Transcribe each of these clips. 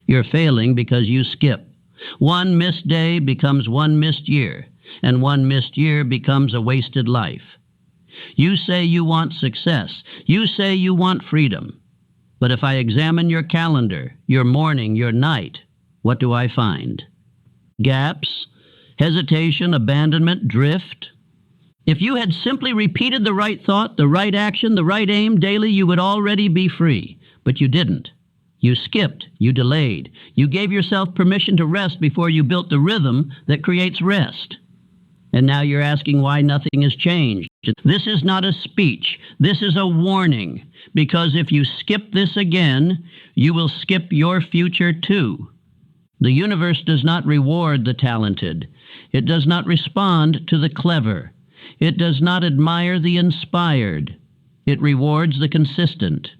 You're failing because you skip. One missed day becomes one missed year, and one missed year becomes a wasted life. You say you want success. You say you want freedom. But if I examine your calendar, your morning, your night, what do I find? Gaps, hesitation, abandonment, drift. If you had simply repeated the right thought, the right action, the right aim daily, you would already be free. But you didn't. You skipped. You delayed. You gave yourself permission to rest before you built the rhythm that creates rest. And now you're asking why nothing has changed. This is not a speech. This is a warning. Because if you skip this again, you will skip your future too. The universe does not reward the talented. It does not respond to the clever. It does not admire the inspired. It rewards the consistent.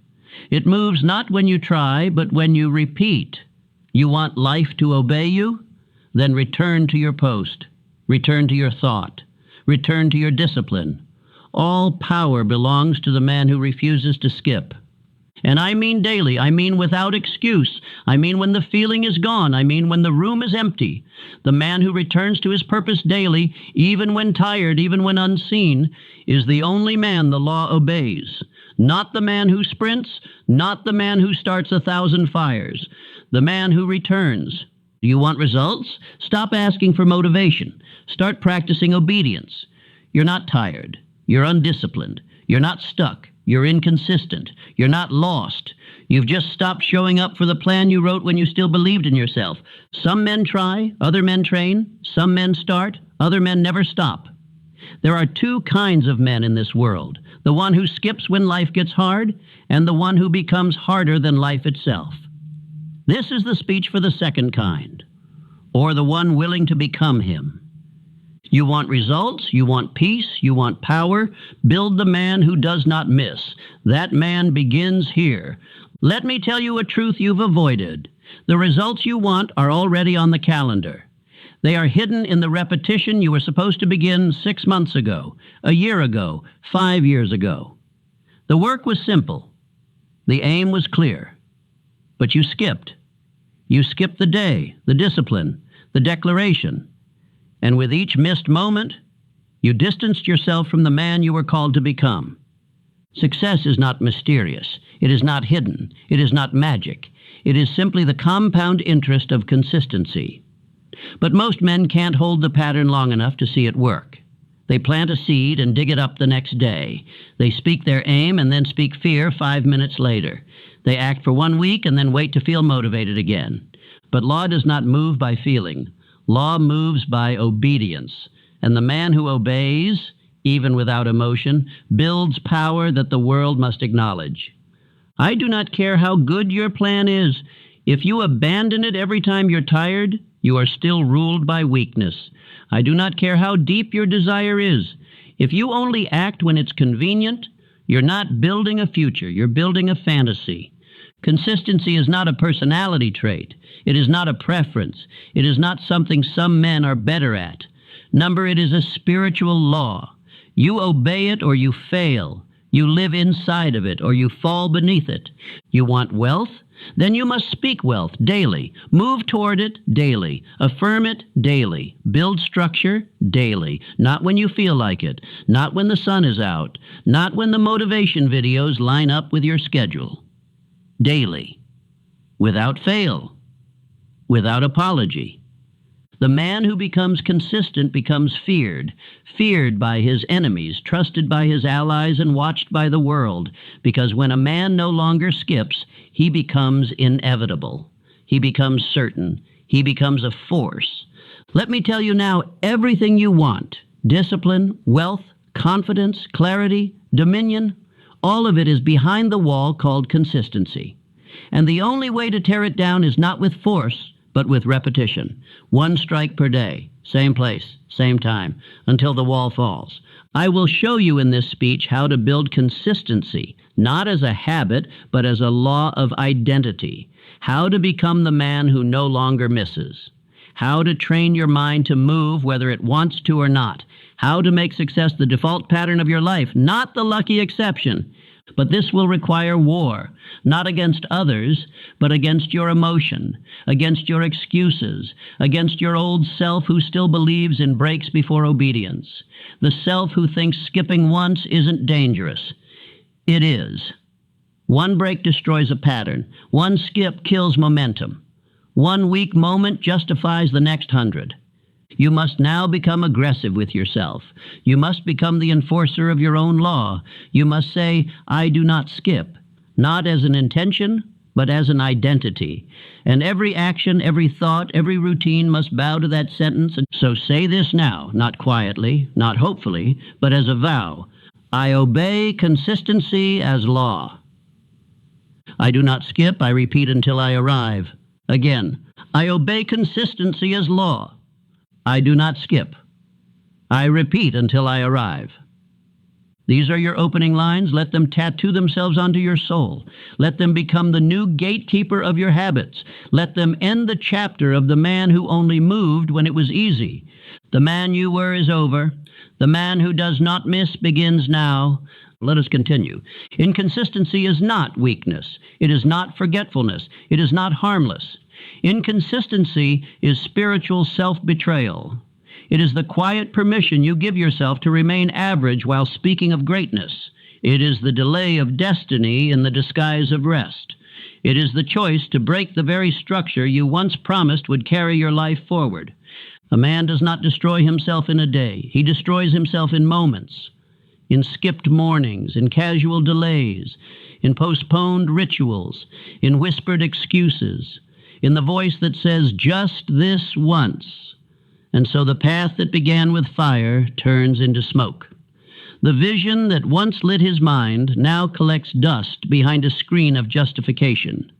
It moves not when you try, but when you repeat. You want life to obey you? Then return to your post. Return to your thought. Return to your discipline. All power belongs to the man who refuses to skip. And I mean daily. I mean without excuse. I mean when the feeling is gone. I mean when the room is empty. The man who returns to his purpose daily, even when tired, even when unseen, is the only man the law obeys. Not the man who sprints, not the man who starts 1,000 fires. The man who returns. Do you want results? Stop asking for motivation. Start practicing obedience. You're not tired. You're undisciplined. You're not stuck. You're inconsistent. You're not lost. You've just stopped showing up for the plan you wrote when you still believed in yourself. Some men try, other men train. Some men start, other men never stop. There are two kinds of men in this world. The one who skips when life gets hard, and the one who becomes harder than life itself. This is the speech for the second kind, or the one willing to become him. You want results, you want peace, you want power. Build the man who does not miss. That man begins here. Let me tell you a truth you've avoided. The results you want are already on the calendar. They are hidden in the repetition you were supposed to begin 6 months ago, a year ago, 5 years ago. The work was simple. The aim was clear. But you skipped. You skipped the day, the discipline, the declaration. And with each missed moment, you distanced yourself from the man you were called to become. Success is not mysterious. It is not hidden. It is not magic. It is simply the compound interest of consistency. But most men can't hold the pattern long enough to see it work. They plant a seed and dig it up the next day. They speak their aim and then speak fear 5 minutes later. They act for 1 week and then wait to feel motivated again. But law does not move by feeling. Law moves by obedience. And the man who obeys, even without emotion, builds power that the world must acknowledge. I do not care how good your plan is. If you abandon it every time you're tired, you are still ruled by weakness. I do not care how deep your desire is. If you only act when it's convenient, you're not building a future, you're building a fantasy. Consistency is not a personality trait. It is not a preference. It is not something some men are better at. Number, it is a spiritual law. You obey it or you fail. You live inside of it or you fall beneath it. You want wealth? Then you must speak wealth daily. Move toward it daily. Affirm it daily. Build structure daily. Not when you feel like it. Not when the sun is out. Not when the motivation videos line up with your schedule. Daily. Without fail. Without apology. The man who becomes consistent becomes feared. Feared by his enemies, trusted by his allies, and watched by the world. Because when a man no longer skips, he becomes inevitable. He becomes certain. He becomes a force. Let me tell you now, everything you want, discipline, wealth, confidence, clarity, dominion, all of it is behind the wall called consistency. And the only way to tear it down is not with force, but with repetition. 1 strike per day, same place, same time, until the wall falls. I will show you in this speech how to build consistency, not as a habit, but as a law of identity. How to become the man who no longer misses. How to train your mind to move whether it wants to or not. How to make success the default pattern of your life, not the lucky exception. But this will require war, not against others, but against your emotion, against your excuses, against your old self who still believes in breaks before obedience, the self who thinks skipping once isn't dangerous. It is. One break destroys a pattern. One skip kills momentum. One weak moment justifies the next 100. You must now become aggressive with yourself. You must become the enforcer of your own law. You must say, I do not skip, not as an intention, but as an identity. And every action, every thought, every routine must bow to that sentence. And so say this now, not quietly, not hopefully, but as a vow. I obey consistency as law. I do not skip, I repeat until I arrive. Again, I obey consistency as law. I do not skip. I repeat until I arrive. These are your opening lines. Let them tattoo themselves onto your soul. Let them become the new gatekeeper of your habits. Let them end the chapter of the man who only moved when it was easy. The man you were is over. The man who does not miss begins now. Let us continue. Inconsistency is not weakness. It is not forgetfulness. It is not harmless. Inconsistency is spiritual self-betrayal. It is the quiet permission you give yourself to remain average while speaking of greatness. It is the delay of destiny in the disguise of rest. It is the choice to break the very structure you once promised would carry your life forward. A man does not destroy himself in a day. He destroys himself in moments, in skipped mornings, in casual delays, in postponed rituals, in whispered excuses, in the voice that says, just this once. And so the path that began with fire turns into smoke. The vision that once lit his mind now collects dust behind a screen of justification.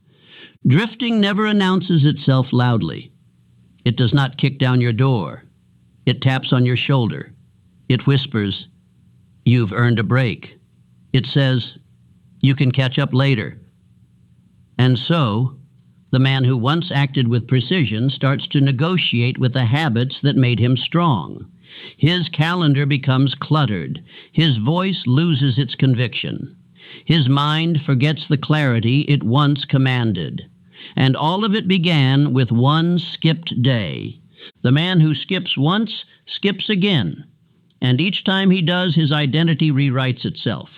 Drifting never announces itself loudly. It does not kick down your door. It taps on your shoulder. It whispers, you've earned a break. It says, you can catch up later. And so, the man who once acted with precision starts to negotiate with the habits that made him strong. His calendar becomes cluttered. His voice loses its conviction. His mind forgets the clarity it once commanded. And all of it began with one skipped day. The man who skips once skips again. And each time he does, his identity rewrites itself.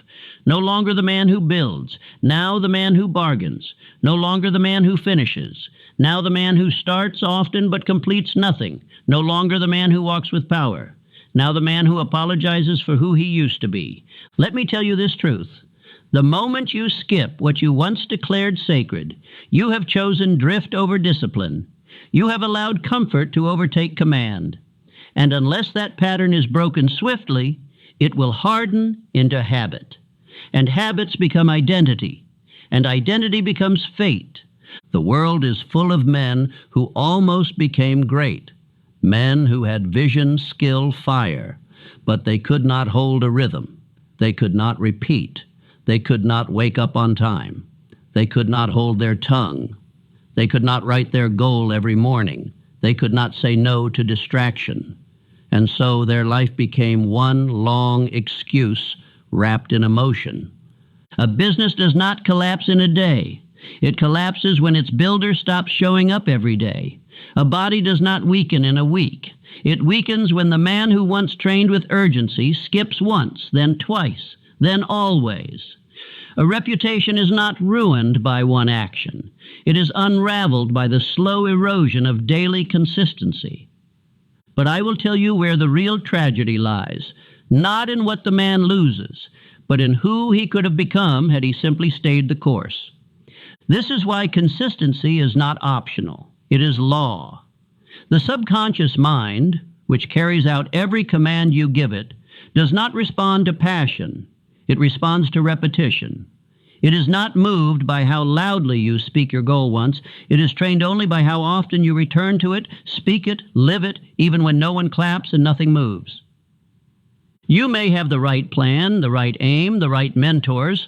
No longer the man who builds, now the man who bargains. No longer the man who finishes, now the man who starts often but completes nothing. No longer the man who walks with power, now the man who apologizes for who he used to be. Let me tell you this truth. The moment you skip what you once declared sacred, you have chosen drift over discipline. You have allowed comfort to overtake command. And unless that pattern is broken swiftly, it will harden into habit. And habits become identity. And identity becomes fate. The world is full of men who almost became great. Men who had vision, skill, fire. But they could not hold a rhythm. They could not repeat. They could not wake up on time. They could not hold their tongue. They could not write their goal every morning. They could not say no to distraction. And so their life became one long excuse wrapped in emotion. A business does not collapse in a day. It collapses when its builder stops showing up every day. A body does not weaken in a week. It weakens when the man who once trained with urgency skips once, then twice, then always. A reputation is not ruined by one action. It is unraveled by the slow erosion of daily consistency. But I will tell you where the real tragedy lies, not in what the man loses, but in who he could have become had he simply stayed the course. This is why consistency is not optional. It is law. The subconscious mind, which carries out every command you give it, does not respond to passion. It responds to repetition. It is not moved by how loudly you speak your goal once. It is trained only by how often you return to it, speak it, live it, even when no one claps and nothing moves. You may have the right plan, the right aim, the right mentors,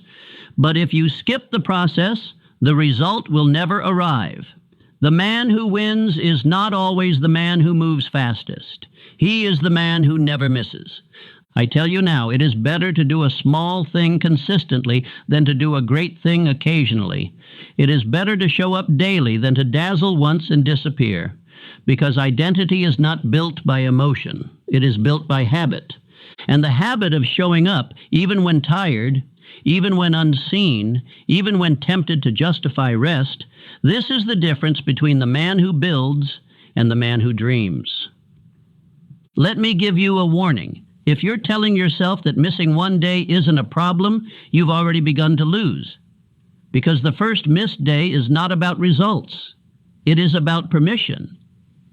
but if you skip the process, the result will never arrive. The man who wins is not always the man who moves fastest. He is the man who never misses. I tell you now, it is better to do a small thing consistently than to do a great thing occasionally. It is better to show up daily than to dazzle once and disappear, because identity is not built by emotion. It is built by habit. And the habit of showing up, even when tired, even when unseen, even when tempted to justify rest, this is the difference between the man who builds and the man who dreams. Let me give you a warning. If you're telling yourself that missing one day isn't a problem, you've already begun to lose. Because the first missed day is not about results. It is about permission.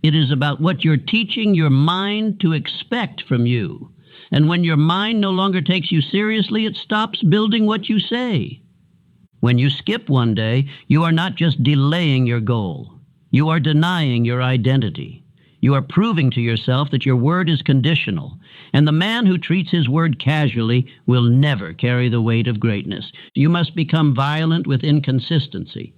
It is about what you're teaching your mind to expect from you. And when your mind no longer takes you seriously, it stops building what you say. When you skip one day, you are not just delaying your goal. You are denying your identity. You are proving to yourself that your word is conditional, and the man who treats his word casually will never carry the weight of greatness. You must become violent with inconsistency.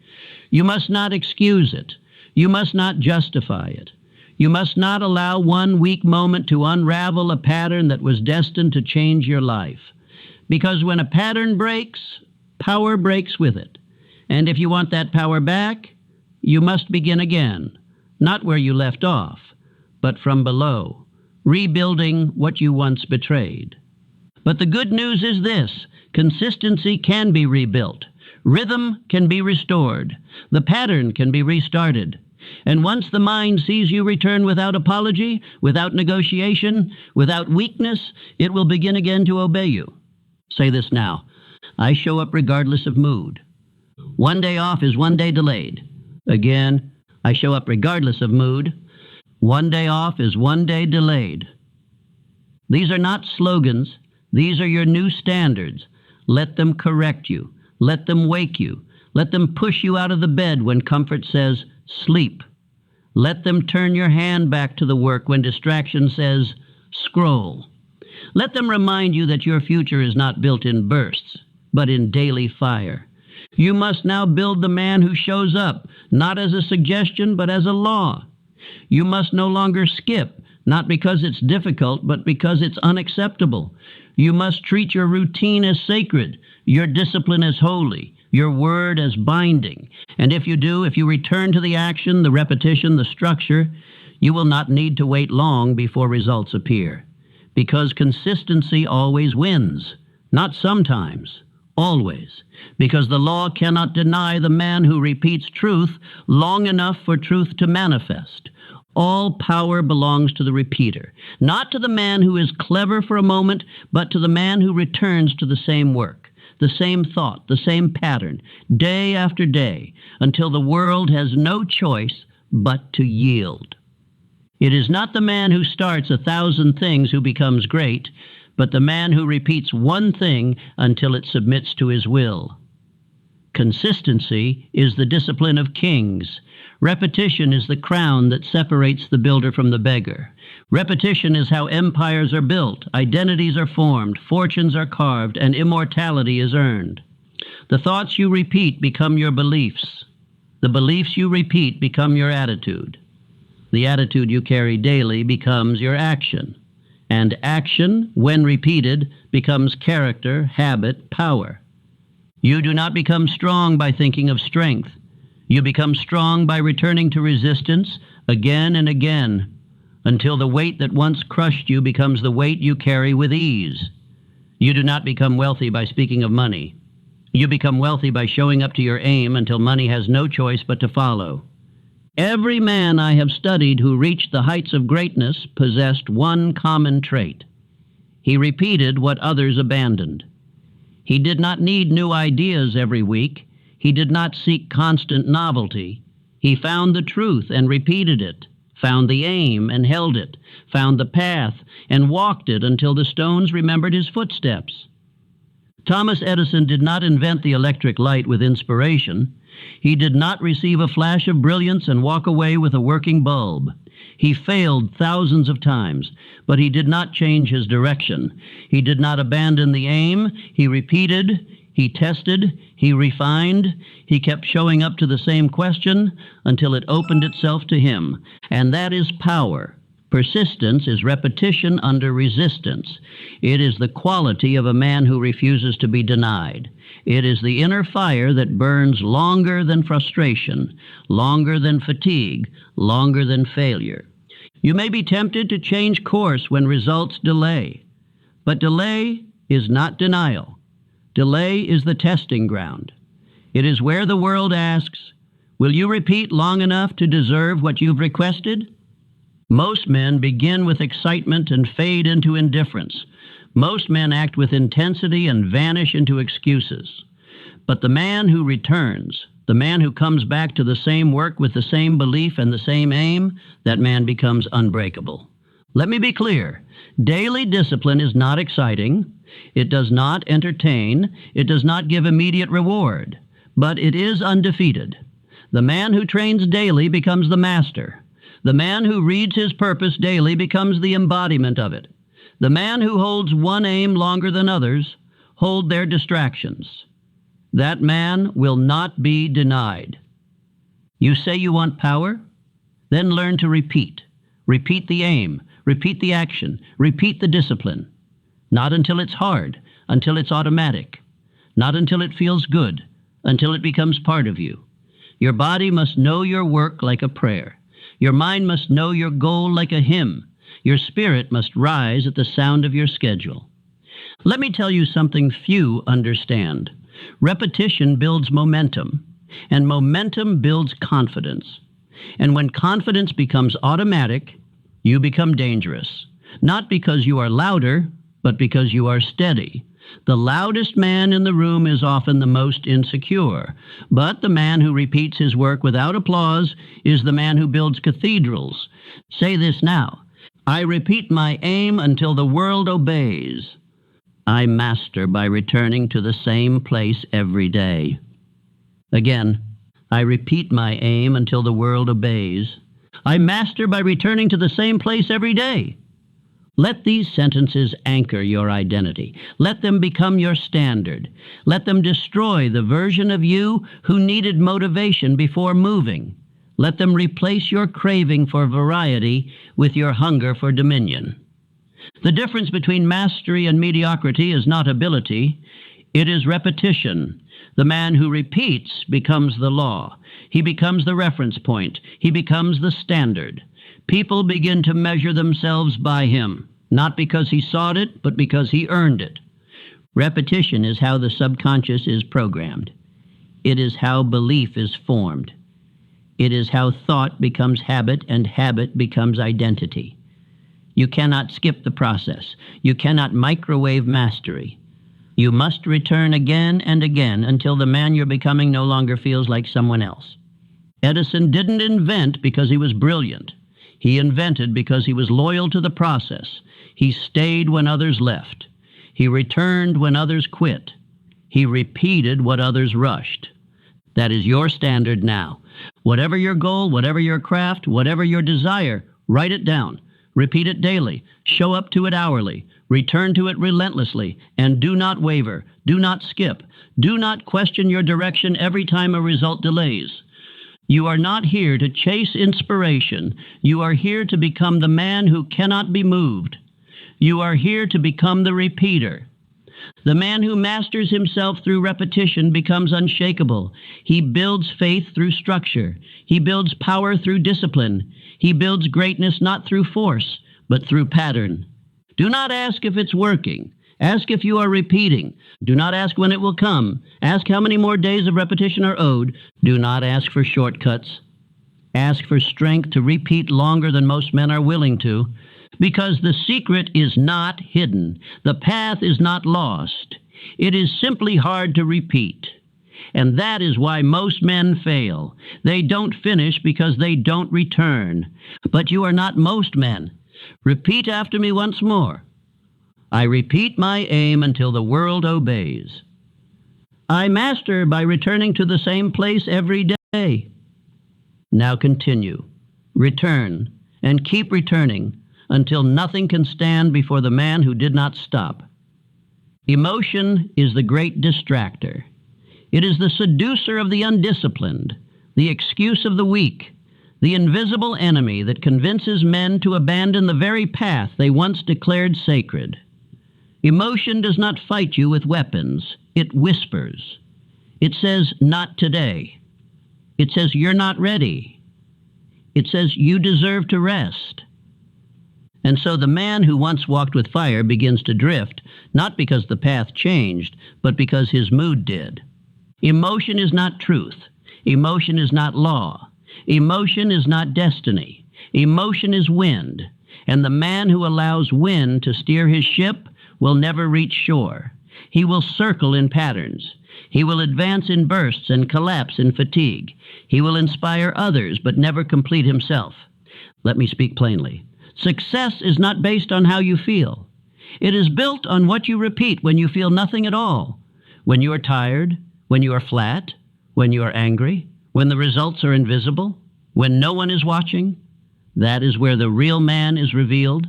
You must not excuse it. You must not justify it. You must not allow one weak moment to unravel a pattern that was destined to change your life. Because when a pattern breaks, power breaks with it. And if you want that power back, you must begin again, not where you left off, but from below, rebuilding what you once betrayed. But the good news is this: consistency can be rebuilt. Rhythm can be restored. The pattern can be restarted. And once the mind sees you return without apology, without negotiation, without weakness, it will begin again to obey you. Say this now: I show up regardless of mood. One day off is one day delayed. Again, I show up regardless of mood. One day off is one day delayed. These are not slogans. These are your new standards. Let them correct you. Let them wake you. Let them push you out of the bed when comfort says, sleep. Let them turn your hand back to the work when distraction says, scroll. Let them remind you that your future is not built in bursts, but in daily fire. You must now build the man who shows up, not as a suggestion, but as a law. You must no longer skip, not because it's difficult, but because it's unacceptable. You must treat your routine as sacred, your discipline as holy, your word as binding. And if you do, if you return to the action, the repetition, the structure, you will not need to wait long before results appear. Because consistency always wins, not sometimes, always. Because the law cannot deny the man who repeats truth long enough for truth to manifest. All power belongs to the repeater, not to the man who is clever for a moment, but to the man who returns to the same work, the same thought, the same pattern, day after day, until the world has no choice but to yield. It is not the man who starts 1,000 things who becomes great, but the man who repeats one thing until it submits to his will. Consistency is the discipline of kings. Repetition is the crown that separates the builder from the beggar. Repetition is how empires are built, identities are formed, fortunes are carved, and immortality is earned. The thoughts you repeat become your beliefs. The beliefs you repeat become your attitude. The attitude you carry daily becomes your action. And action, when repeated, becomes character, habit, power. You do not become strong by thinking of strength. You become strong by returning to resistance again and again, until the weight that once crushed you becomes the weight you carry with ease. You do not become wealthy by speaking of money. You become wealthy by showing up to your aim until money has no choice but to follow. Every man I have studied who reached the heights of greatness possessed one common trait. He repeated what others abandoned. He did not need new ideas every week. He did not seek constant novelty. He found the truth and repeated it, found the aim and held it, found the path and walked it until the stones remembered his footsteps. Thomas Edison did not invent the electric light with inspiration. He did not receive a flash of brilliance and walk away with a working bulb. He failed thousands of times, but he did not change his direction. He did not abandon the aim. He repeated, he tested, he refined, he kept showing up to the same question until it opened itself to him. And that is power. Persistence is repetition under resistance. It is the quality of a man who refuses to be denied. It is the inner fire that burns longer than frustration, longer than fatigue, longer than failure. You may be tempted to change course when results delay, but delay is not denial. Delay is the testing ground. It is where the world asks, will you repeat long enough to deserve what you've requested? Most men begin with excitement and fade into indifference. Most men act with intensity and vanish into excuses. But the man who returns, the man who comes back to the same work with the same belief and the same aim, that man becomes unbreakable. Let me be clear. Daily discipline is not exciting. It does not entertain. It does not give immediate reward. But it is undefeated. The man who trains daily becomes the master. The man who reads his purpose daily becomes the embodiment of it. The man who holds one aim longer than others hold their distractions. That man will not be denied. You say you want power? Then learn to repeat. Repeat the aim. Repeat the action. Repeat the discipline. Not until it's hard, until it's automatic. Not until it feels good, until it becomes part of you. Your body must know your work like a prayer. Your mind must know your goal like a hymn. Your spirit must rise at the sound of your schedule. Let me tell you something few understand. Repetition builds momentum, and momentum builds confidence. And when confidence becomes automatic, you become dangerous. Not because you are louder, but because you are steady. The loudest man in the room is often the most insecure, but the man who repeats his work without applause is the man who builds cathedrals. Say this now. I repeat my aim until the world obeys. I master by returning to the same place every day. Again, I repeat my aim until the world obeys. I master by returning to the same place every day. Let these sentences anchor your identity. Let them become your standard. Let them destroy the version of you who needed motivation before moving. Let them replace your craving for variety with your hunger for dominion. The difference between mastery and mediocrity is not ability, it is repetition. The man who repeats becomes the law. He becomes the reference point. He becomes the standard. People begin to measure themselves by him, not because he sought it, but because he earned it. Repetition is how the subconscious is programmed. It is how belief is formed. It is how thought becomes habit and habit becomes identity. You cannot skip the process. You cannot microwave mastery. You must return again and again until the man you're becoming no longer feels like someone else. Edison didn't invent because he was brilliant. He invented because he was loyal to the process. He stayed when others left. He returned when others quit. He repeated what others rushed. That is your standard now. Whatever your goal, whatever your craft, whatever your desire, write it down. Repeat it daily. Show up to it hourly. Return to it relentlessly. And do not waver. Do not skip. Do not question your direction every time a result delays. You are not here to chase inspiration. You are here to become the man who cannot be moved. You are here to become the repeater. The man who masters himself through repetition becomes unshakable. He builds faith through structure. He builds power through discipline. He builds greatness not through force, but through pattern. Do not ask if it's working. Ask if you are repeating. Do not ask when it will come. Ask how many more days of repetition are owed. Do not ask for shortcuts. Ask for strength to repeat longer than most men are willing to, because the secret is not hidden. The path is not lost. It is simply hard to repeat. And that is why most men fail. They don't finish because they don't return. But you are not most men. Repeat after me once more. I repeat my aim until the world obeys. I master by returning to the same place every day. Now continue. Return, and keep returning until nothing can stand before the man who did not stop. Emotion is the great distractor. It is the seducer of the undisciplined, the excuse of the weak, the invisible enemy that convinces men to abandon the very path they once declared sacred. Emotion does not fight you with weapons. It whispers. It says, not today. It says, you're not ready. It says, you deserve to rest. And so the man who once walked with fire begins to drift, not because the path changed, but because his mood did. Emotion is not truth. Emotion is not law. Emotion is not destiny. Emotion is wind, and the man who allows wind to steer his ship will never reach shore. He will circle in patterns. He will advance in bursts and collapse in fatigue. He will inspire others, but never complete himself. Let me speak plainly. Success is not based on how you feel. It is built on what you repeat when you feel nothing at all. When you are tired, when you are flat, when you are angry, when the results are invisible, when no one is watching, that is where the real man is revealed.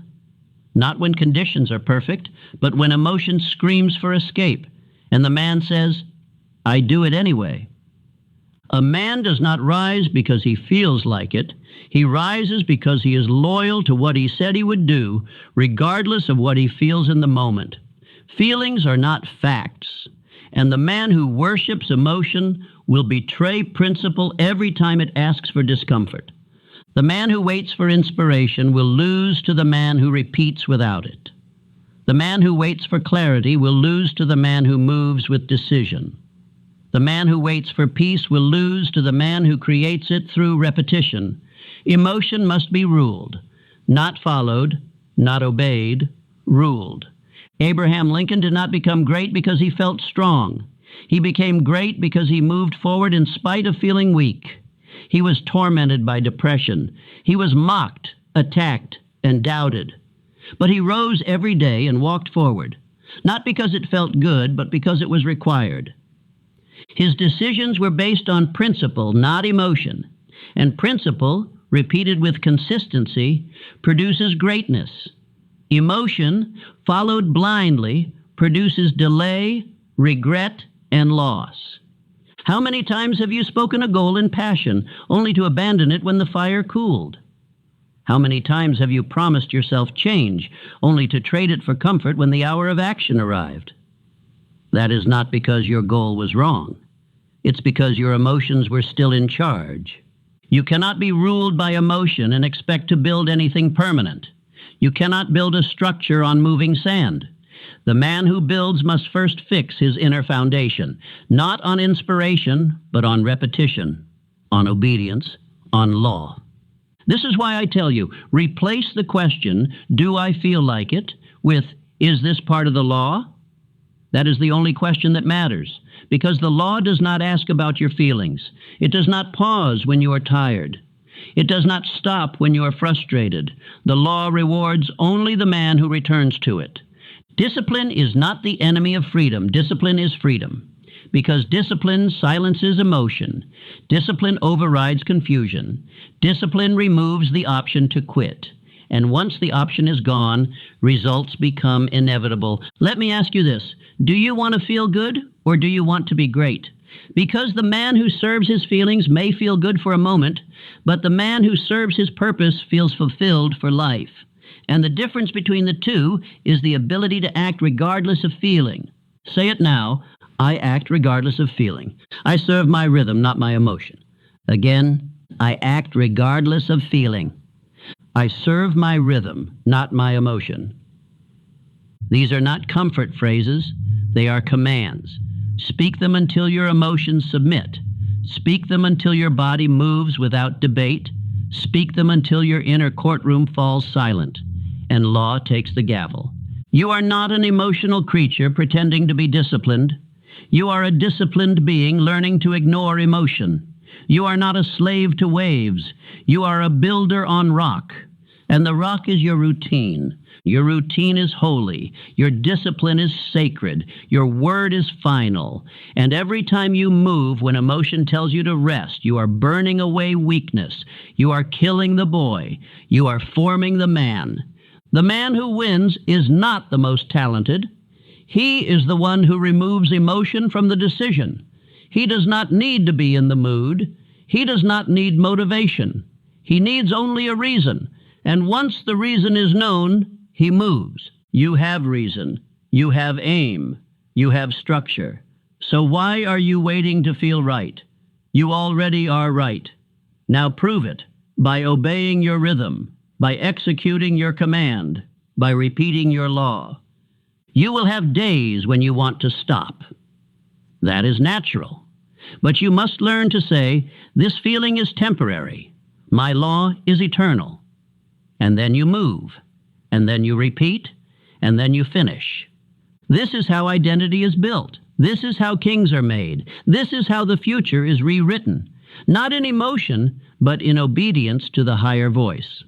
Not when conditions are perfect, but when emotion screams for escape, and the man says, I do it anyway. A man does not rise because he feels like it. He rises because he is loyal to what he said he would do, regardless of what he feels in the moment. Feelings are not facts, and the man who worships emotion will betray principle every time it asks for discomfort. The man who waits for inspiration will lose to the man who repeats without it. The man who waits for clarity will lose to the man who moves with decision. The man who waits for peace will lose to the man who creates it through repetition. Emotion must be ruled, not followed, not obeyed, ruled. Abraham Lincoln did not become great because he felt strong. He became great because he moved forward in spite of feeling weak. He was tormented by depression. He was mocked, attacked, and doubted. But he rose every day and walked forward, not because it felt good, but because it was required. His decisions were based on principle, not emotion. And principle, repeated with consistency, produces greatness. Emotion, followed blindly, produces delay, regret, and loss. How many times have you spoken a goal in passion, only to abandon it when the fire cooled? How many times have you promised yourself change, only to trade it for comfort when the hour of action arrived? That is not because your goal was wrong. It's because your emotions were still in charge. You cannot be ruled by emotion and expect to build anything permanent. You cannot build a structure on moving sand. The man who builds must first fix his inner foundation, not on inspiration, but on repetition, on obedience, on law. This is why I tell you, replace the question, do I feel like it, with, is this part of the law? That is the only question that matters, because the law does not ask about your feelings. It does not pause when you are tired. It does not stop when you are frustrated. The law rewards only the man who returns to it. Discipline is not the enemy of freedom. Discipline is freedom, because discipline silences emotion. Discipline overrides confusion. Discipline removes the option to quit. And once the option is gone, results become inevitable. Let me ask you this. Do you want to feel good, or do you want to be great? Because the man who serves his feelings may feel good for a moment, but the man who serves his purpose feels fulfilled for life. And the difference between the two is the ability to act regardless of feeling. Say it now. I act regardless of feeling. I serve my rhythm, not my emotion. Again, I act regardless of feeling. I serve my rhythm, not my emotion. These are not comfort phrases. They are commands. Speak them until your emotions submit. Speak them until your body moves without debate. Speak them until your inner courtroom falls silent, and law takes the gavel. You are not an emotional creature pretending to be disciplined. You are a disciplined being learning to ignore emotion. You are not a slave to waves. You are a builder on rock, and the rock is your routine. Your routine is holy. Your discipline is sacred. Your word is final. And every time you move when emotion tells you to rest, you are burning away weakness. You are killing the boy. You are forming the man. The man who wins is not the most talented. He is the one who removes emotion from the decision. He does not need to be in the mood. He does not need motivation. He needs only a reason, and once the reason is known, he moves. You have reason. You have aim. You have structure. So why are you waiting to feel right? You already are right. Now prove it by obeying your rhythm, by executing your command, by repeating your law. You will have days when you want to stop. That is natural. But you must learn to say, this feeling is temporary. My law is eternal. And then you move, and then you repeat, and then you finish. This is how identity is built. This is how kings are made. This is how the future is rewritten. Not in emotion, but in obedience to the higher voice.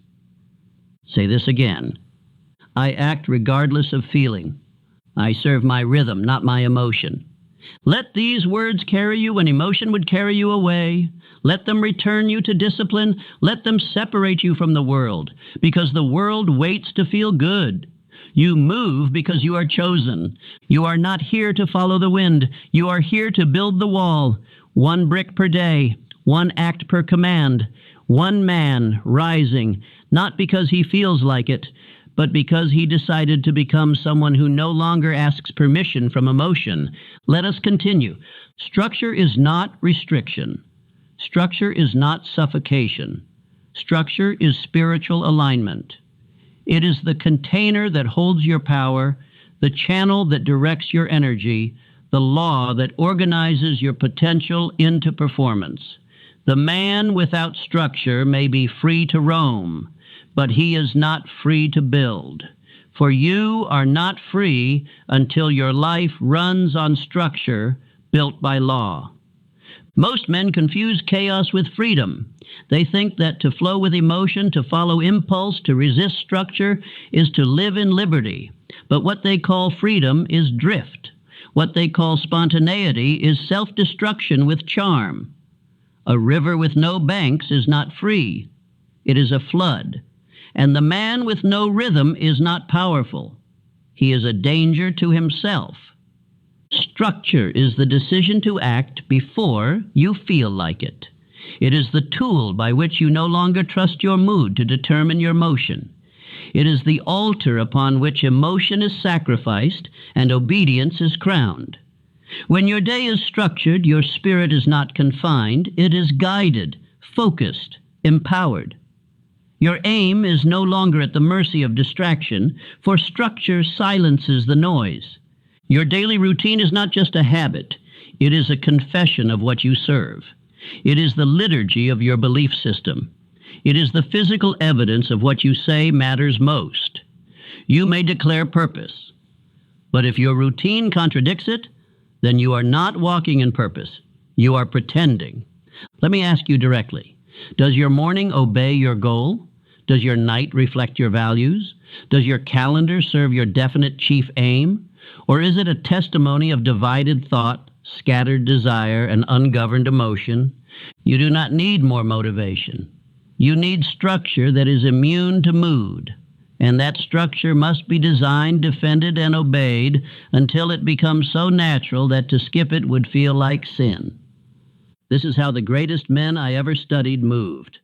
Say this again. I act regardless of feeling. I serve my rhythm, not my emotion. Let these words carry you when emotion would carry you away. Let them return you to discipline. Let them separate you from the world, because the world waits to feel good. You move because you are chosen. You are not here to follow the wind. You are here to build the wall. 1 brick per day, 1 act per command, 1 man rising, not because he feels like it, but because he decided to become someone who no longer asks permission from emotion. Let us continue. Structure is not restriction. Structure is not suffocation. Structure is spiritual alignment. It is the container that holds your power, the channel that directs your energy, the law that organizes your potential into performance. The man without structure may be free to roam, but he is not free to build. For you are not free until your life runs on structure built by law. Most men confuse chaos with freedom. They think that to flow with emotion, to follow impulse, to resist structure, is to live in liberty. But what they call freedom is drift. What they call spontaneity is self-destruction with charm. A river with no banks is not free. It is a flood. And the man with no rhythm is not powerful. He is a danger to himself. Structure is the decision to act before you feel like it. It is the tool by which you no longer trust your mood to determine your motion. It is the altar upon which emotion is sacrificed and obedience is crowned. When your day is structured, your spirit is not confined. It is guided, focused, empowered. Your aim is no longer at the mercy of distraction, for structure silences the noise. Your daily routine is not just a habit. It is a confession of what you serve. It is the liturgy of your belief system. It is the physical evidence of what you say matters most. You may declare purpose, but if your routine contradicts it, then you are not walking in purpose. You are pretending. Let me ask you directly. Does your morning obey your goal? Does your night reflect your values? Does your calendar serve your definite chief aim? Or is it a testimony of divided thought, scattered desire, and ungoverned emotion? You do not need more motivation. You need structure that is immune to mood. And that structure must be designed, defended, and obeyed until it becomes so natural that to skip it would feel like sin. This is how the greatest men I ever studied moved.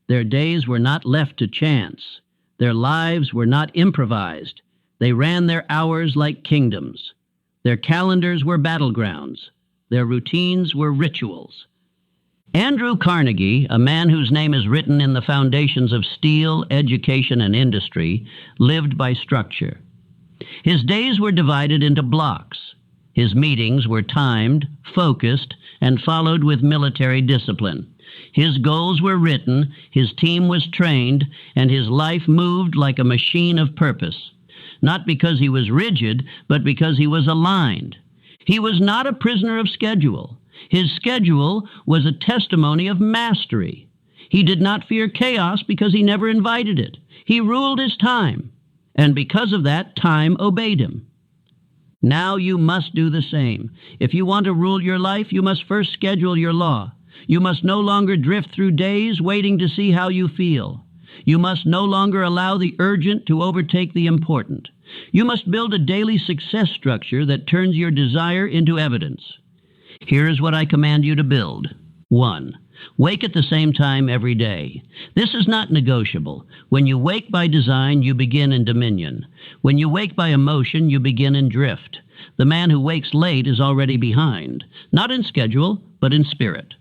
Their days were not left to chance. Their lives were not improvised. They ran their hours like kingdoms. Their calendars were battlegrounds. Their routines were rituals. Andrew Carnegie, a man whose name is written in the foundations of steel, education, and industry, lived by structure. His days were divided into blocks. His meetings were timed, focused, and followed with military discipline. His goals were written, his team was trained, and his life moved like a machine of purpose. Not because he was rigid, but because he was aligned. He was not a prisoner of schedule. His schedule was a testimony of mastery. He did not fear chaos because he never invited it. He ruled his time, and because of that, time obeyed him. Now you must do the same. If you want to rule your life, you must first schedule your law. You must no longer drift through days waiting to see how you feel. You must no longer allow the urgent to overtake the important. You must build a daily success structure that turns your desire into evidence. Here is what I command you to build. 1. Wake at the same time every day. This is not negotiable. When you wake by design, you begin in dominion. When you wake by emotion, you begin in drift. The man who wakes late is already behind, not in schedule, but in spirit.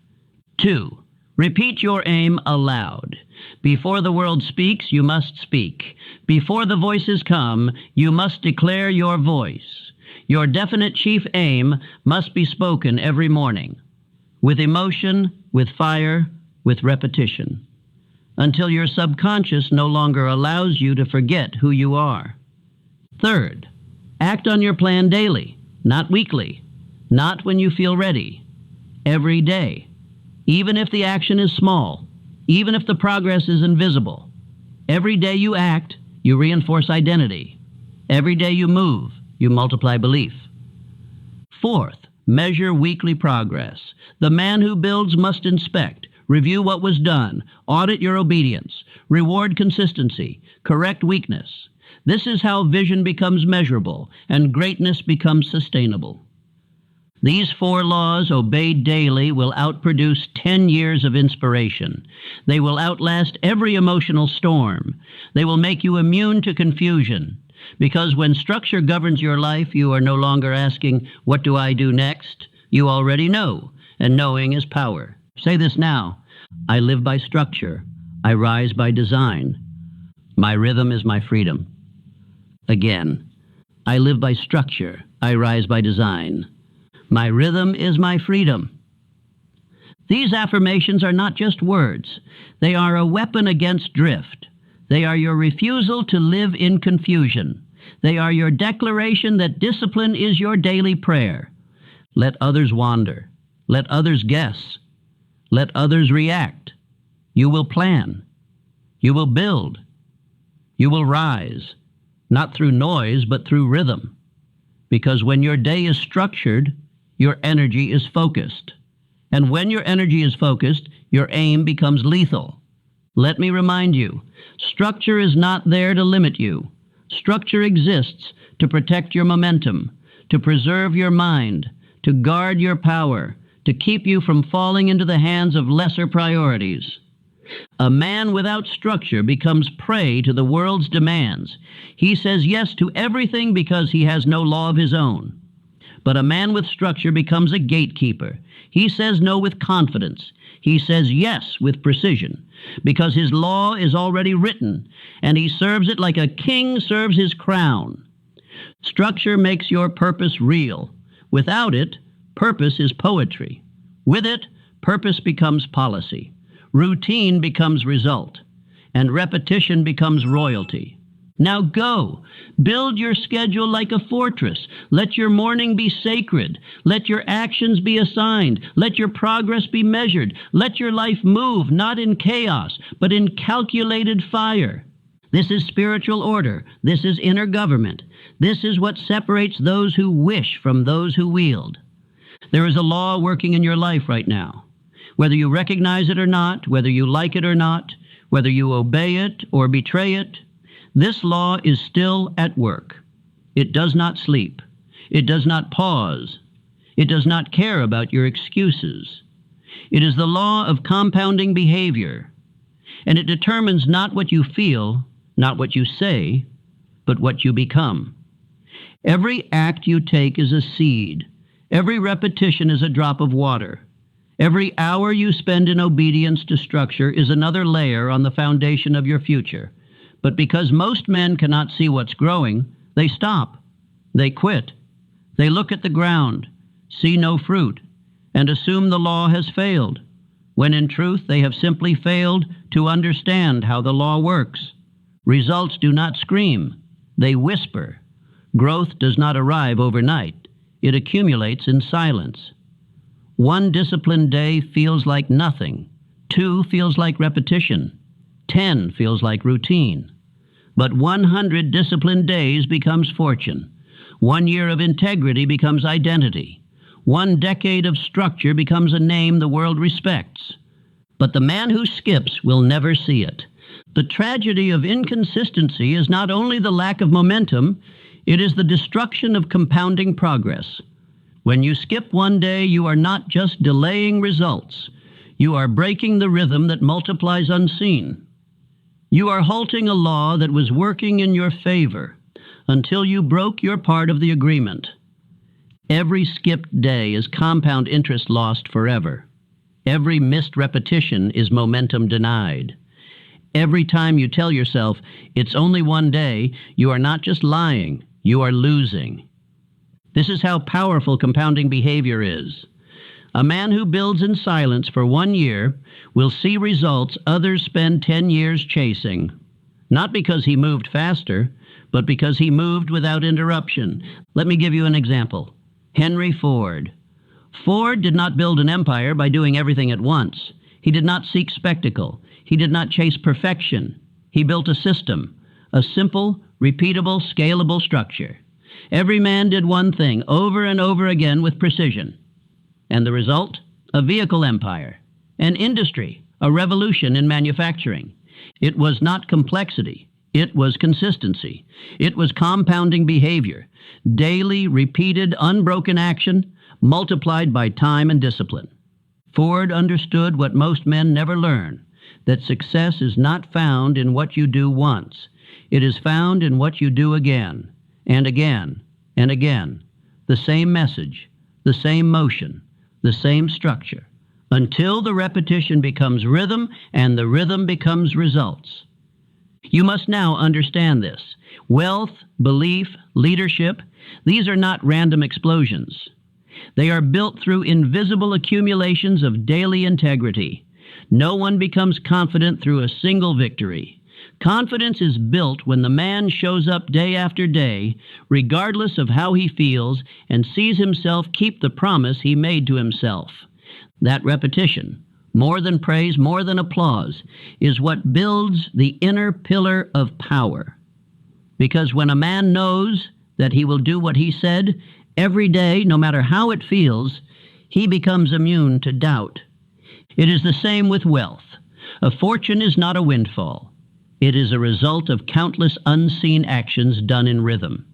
2. Repeat your aim aloud. Before the world speaks, you must speak. Before the voices come, you must declare your voice. Your definite chief aim must be spoken every morning, with emotion, with fire, with repetition, until your subconscious no longer allows you to forget who you are. 3rd, act on your plan daily, not weekly, not when you feel ready, every day. Even if the action is small, even if the progress is invisible. Every day you act, you reinforce identity. Every day you move, you multiply belief. 4th, measure weekly progress. The man who builds must inspect, review what was done, audit your obedience, reward consistency, correct weakness. This is how vision becomes measurable and greatness becomes sustainable. These 4 laws, obeyed daily, will outproduce 10 years of inspiration. They will outlast every emotional storm. They will make you immune to confusion. Because when structure governs your life, you are no longer asking, what do I do next? You already know, and knowing is power. Say this now. I live by structure. I rise by design. My rhythm is my freedom. Again, I live by structure. I rise by design. My rhythm is my freedom. These affirmations are not just words. They are a weapon against drift. They are your refusal to live in confusion. They are your declaration that discipline is your daily prayer. Let others wander. Let others guess. Let others react. You will plan. You will build. You will rise, not through noise, but through rhythm. Because when your day is structured, your energy is focused. And when your energy is focused, your aim becomes lethal. Let me remind you, structure is not there to limit you. Structure exists to protect your momentum, to preserve your mind, to guard your power, to keep you from falling into the hands of lesser priorities. A man without structure becomes prey to the world's demands. He says yes to everything because he has no law of his own. But a man with structure becomes a gatekeeper. He says no with confidence. He says yes with precision, because his law is already written, and he serves it like a king serves his crown. Structure makes your purpose real. Without it, purpose is poetry. With it, purpose becomes policy. Routine becomes result, and repetition becomes royalty. Now go. Build your schedule like a fortress. Let your morning be sacred. Let your actions be assigned. Let your progress be measured. Let your life move, not in chaos, but in calculated fire. This is spiritual order. This is inner government. This is what separates those who wish from those who wield. There is a law working in your life right now. Whether you recognize it or not, whether you like it or not, whether you obey it or betray it, this law is still at work. It does not sleep. It does not pause. It does not care about your excuses. It is the law of compounding behavior, and it determines not what you feel, not what you say, but what you become. Every act you take is a seed. Every repetition is a drop of water. Every hour you spend in obedience to structure is another layer on the foundation of your future. But because most men cannot see what's growing, they stop. They quit. They look at the ground, see no fruit, and assume the law has failed, when in truth they have simply failed to understand how the law works. Results do not scream. They whisper. Growth does not arrive overnight. It accumulates in silence. 1 disciplined day feels like nothing. 2 feels like repetition. 10 feels like routine. But 100 disciplined days becomes fortune. 1 year of integrity becomes identity. 1 decade of structure becomes a name the world respects. But the man who skips will never see it. The tragedy of inconsistency is not only the lack of momentum, it is the destruction of compounding progress. When you skip one day, you are not just delaying results. You are breaking the rhythm that multiplies unseen. You are halting a law that was working in your favor until you broke your part of the agreement. Every skipped day is compound interest lost forever. Every missed repetition is momentum denied. Every time you tell yourself, it's only one day, you are not just lying, you are losing. This is how powerful compounding behavior is. A man who builds in silence for 1 year will see results others spend 10 years chasing. Not because he moved faster, but because he moved without interruption. Let me give you an example. Henry Ford. Ford did not build an empire by doing everything at once. He did not seek spectacle. He did not chase perfection. He built a system, a simple, repeatable, scalable structure. Every man did one thing over and over again with precision. And the result? A vehicle empire, an industry, a revolution in manufacturing. It was not complexity. It was consistency. It was compounding behavior, daily, repeated, unbroken action, multiplied by time and discipline. Ford understood what most men never learn, that success is not found in what you do once. It is found in what you do again, and again, and again. The same message, the same motion, the same structure, until the repetition becomes rhythm and the rhythm becomes results. You must now understand this. Wealth, belief, leadership, these are not random explosions. They are built through invisible accumulations of daily integrity. No one becomes confident through a single victory. Confidence is built when the man shows up day after day, regardless of how he feels, and sees himself keep the promise he made to himself. That repetition, more than praise, more than applause, is what builds the inner pillar of power. Because when a man knows that he will do what he said every day, no matter how it feels, he becomes immune to doubt. It is the same with wealth. A fortune is not a windfall. It is a result of countless unseen actions done in rhythm.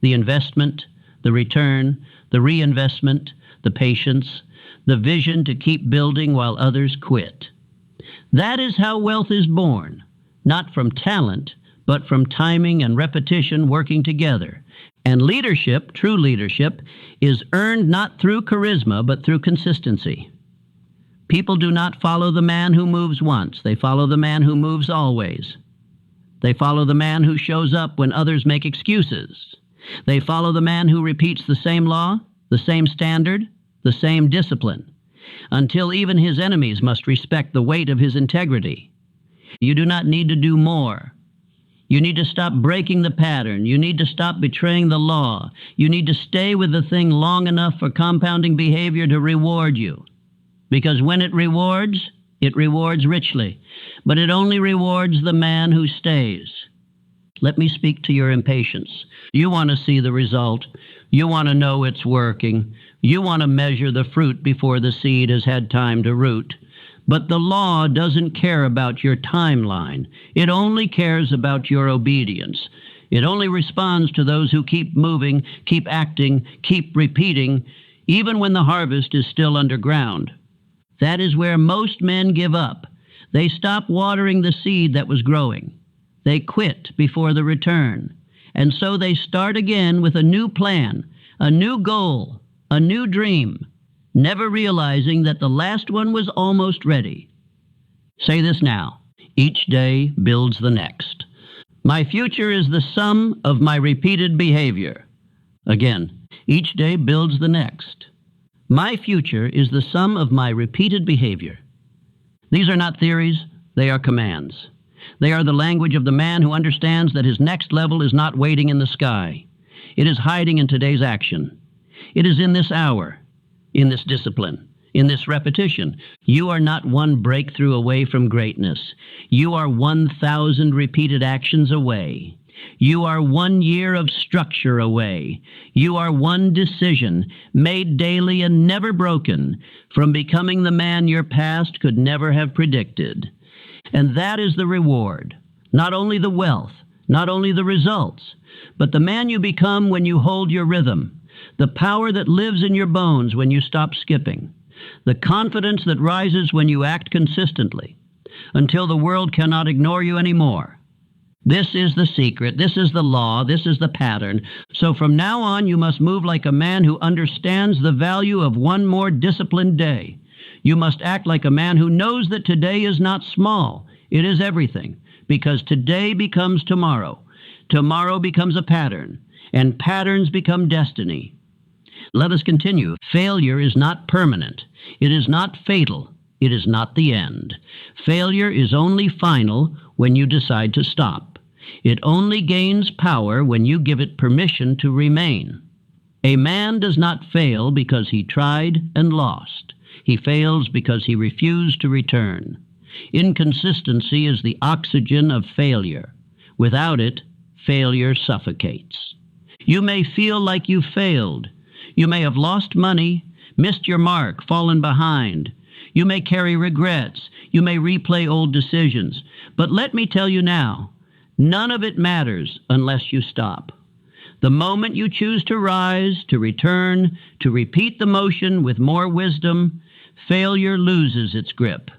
The investment, the return, the reinvestment, the patience, the vision to keep building while others quit. That is how wealth is born, not from talent, but from timing and repetition working together. And leadership, true leadership, is earned not through charisma, but through consistency. People do not follow the man who moves once. They follow the man who moves always. They follow the man who shows up when others make excuses. They follow the man who repeats the same law, the same standard, the same discipline, until even his enemies must respect the weight of his integrity. You do not need to do more. You need to stop breaking the pattern. You need to stop betraying the law. You need to stay with the thing long enough for compounding behavior to reward you. Because when it rewards richly. But it only rewards the man who stays. Let me speak to your impatience. You want to see the result. You want to know it's working. You want to measure the fruit before the seed has had time to root. But the law doesn't care about your timeline. It only cares about your obedience. It only responds to those who keep moving, keep acting, keep repeating, even when the harvest is still underground. That is where most men give up. They stop watering the seed that was growing. They quit before the return. And so they start again with a new plan, a new goal, a new dream, never realizing that the last one was almost ready. Say this now. Each day builds the next. My future is the sum of my repeated behavior. Again, each day builds the next. My future is the sum of my repeated behavior. These are not theories, they are commands. They are the language of the man who understands that his next level is not waiting in the sky. It is hiding in today's action. It is in this hour, in this discipline, in this repetition. You are not one breakthrough away from greatness. You are 1,000 repeated actions away. You are 1 year of structure away. You are one decision, made daily and never broken, from becoming the man your past could never have predicted. And that is the reward, not only the wealth, not only the results, but the man you become when you hold your rhythm, the power that lives in your bones when you stop skipping, The confidence that rises when you act consistently until the world cannot ignore you anymore. This is the secret. This is the law. This is the pattern. So from now on, you must move like a man who understands the value of one more disciplined day. You must act like a man who knows that today is not small. It is everything, because today becomes tomorrow. Tomorrow becomes a pattern, and patterns become destiny. Let us continue. Failure is not permanent. It is not fatal. It is not the end. Failure is only final when you decide to stop. It only gains power when you give it permission to remain. A man does not fail because he tried and lost. He fails because he refused to return. Inconsistency is the oxygen of failure. Without it, failure suffocates. You may feel like you failed. You may have lost money, missed your mark, fallen behind. You may carry regrets. You may replay old decisions. But let me tell you now, none of it matters unless you stop. The moment you choose to rise, to return, to repeat the motion with more wisdom, failure loses its grip.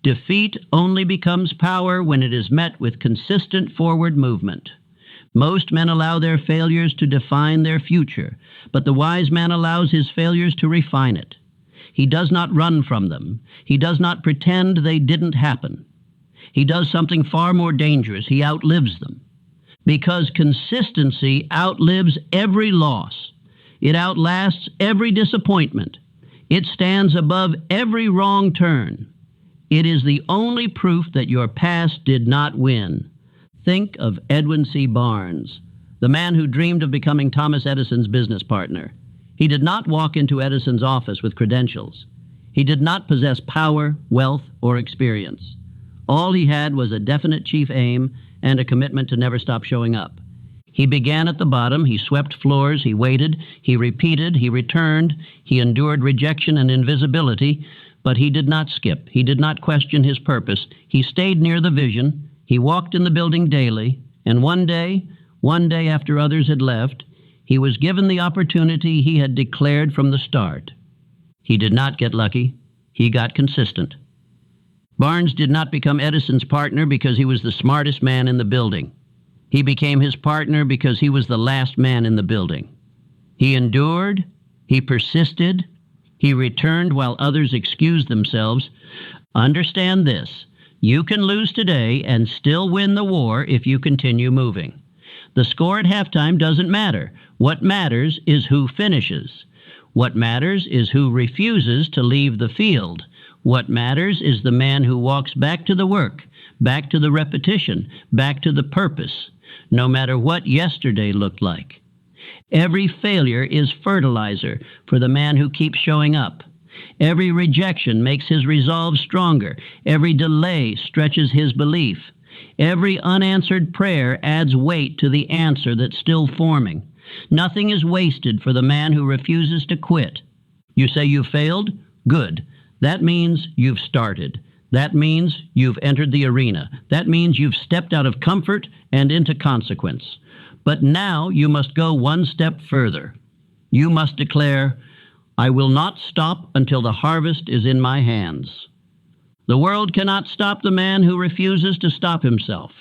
Defeat only becomes power when it is met with consistent forward movement. Most men allow their failures to define their future, but the wise man allows his failures to refine it. He does not run from them. He does not pretend they didn't happen. He does something far more dangerous. He outlives them. Because consistency outlives every loss. It outlasts every disappointment. It stands above every wrong turn. It is the only proof that your past did not win. Think of Edwin C. Barnes, the man who dreamed of becoming Thomas Edison's business partner. He did not walk into Edison's office with credentials. He did not possess power, wealth, or experience. All he had was a definite chief aim and a commitment to never stop showing up. He began at the bottom. He swept floors. He waited. He repeated. He returned. He endured rejection and invisibility, but he did not skip. He did not question his purpose. He stayed near the vision. He walked in the building daily, and one day after others had left, he was given the opportunity he had declared from the start. He did not get lucky. He got consistent. Barnes did not become Edison's partner because he was the smartest man in the building. He became his partner because he was the last man in the building. He endured. He persisted. He returned while others excused themselves. Understand this. You can lose today and still win the war if you continue moving. The score at halftime doesn't matter. What matters is who finishes. What matters is who refuses to leave the field. What matters is the man who walks back to the work, back to the repetition, back to the purpose, no matter what yesterday looked like. Every failure is fertilizer for the man who keeps showing up. Every rejection makes his resolve stronger. Every delay stretches his belief. Every unanswered prayer adds weight to the answer that's still forming. Nothing is wasted for the man who refuses to quit. You say you failed? Good. That means you've started. That means you've entered the arena. That means you've stepped out of comfort and into consequence. But now you must go one step further. You must declare, I will not stop until the harvest is in my hands. The world cannot stop the man who refuses to stop himself.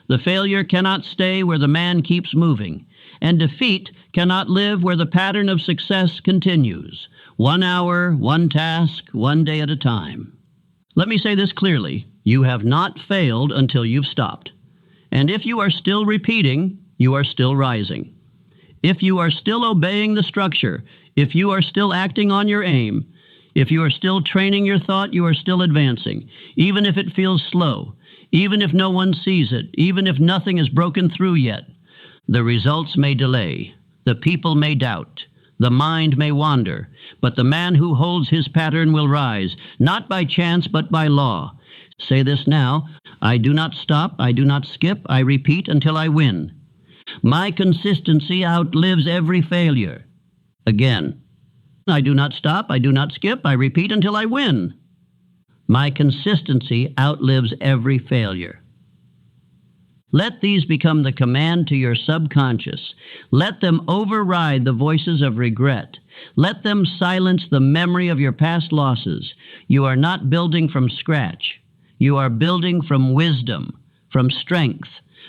The failure cannot stay where the man keeps moving. And defeat cannot live where the pattern of success continues. 1 hour, one task, one day at a time. Let me say this clearly. You have not failed until you've stopped. And if you are still repeating, you are still rising. If you are still obeying the structure, if you are still acting on your aim, if you are still training your thought, you are still advancing, even if it feels slow, even if no one sees it, even if nothing is broken through yet. The results may delay, the people may doubt, the mind may wander, but the man who holds his pattern will rise, not by chance but by law. Say this now, I do not stop, I do not skip, I repeat until I win. My consistency outlives every failure. Again, I do not stop, I do not skip, I repeat until I win. My consistency outlives every failure. Let these become the command to your subconscious. Let them override the voices of regret. Let them silence the memory of your past losses. You are not building from scratch. You are building from wisdom, from strength,